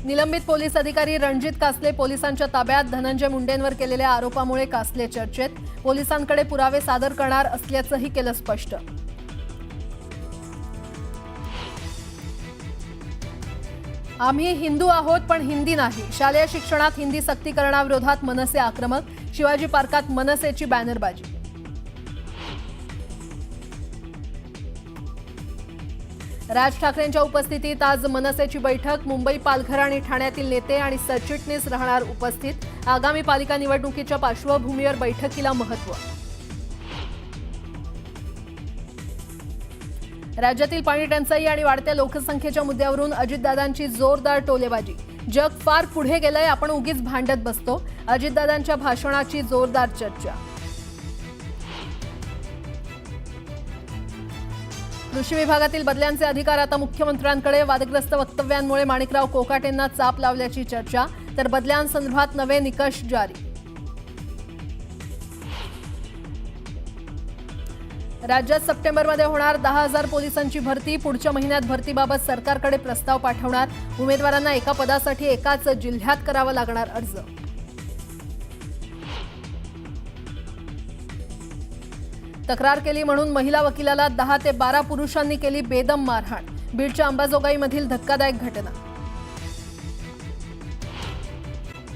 निलंबित पोलीस अधिकारी रणजित कासले पोलिसांच्या ताब्यात. धनंजय मुंडेंवर केलेल्या आरोपामुळे कासले चर्चेत. पोलिसांकडे पुरावे सादर करणार असल्याचंही केलं स्पष्ट. आम्ही हिंदू आहोत पण हिंदी नाही. शालेय शिक्षणात हिंदी सक्तीकरणाविरोधात मनसे आक्रमक. शिवाजी पार्कात मनसेची बॅनरबाजी. राज ठाकरेंच्या उपस्थितीत आज मनसेची बैठक. मुंबई, पालघर आणि ठाण्यातील नेते आणि सरचिटणीस राहणार उपस्थित. आगामी पालिका निवडणुकीच्या पार्श्वभूमीवर बैठकीला महत्त्व. राज्यातील पाणी टंचाई आणि वाढत्या लोकसंख्येच्या मुद्द्यावरून अजितदादांची जोरदार टोलेबाजी. जग फार पुढे गेलंय, आपण उगीच भांडत बसतो. अजितदादांच्या भाषणाची जोरदार चर्चा. कृषी विभागातील बदल्यांचे अधिकार आता मुख्यमंत्र्यांकडे. वादग्रस्त वक्तव्यांमुळे माणिकराव कोकाटेंना चाप लावल्याची चर्चा. तर बदल्यांसंदर्भात नवे निकष जारी. राज्यात सप्टेंबरमध्ये होणार 10,000 पोलिसांची भरती. पुढच्या महिन्यात भरतीबाबत सरकारकडे प्रस्ताव पाठवणार. उमेदवारांना एका पदासाठी एकाच जिल्ह्यात करावा लागणार अर्ज. तक्रार केली म्हणून महिला वकिलाला 10 ते 12 पुरुषांनी केली बेदम मारहाण. बीडच्या अंबाजोगाईमधील धक्कादायक घटना.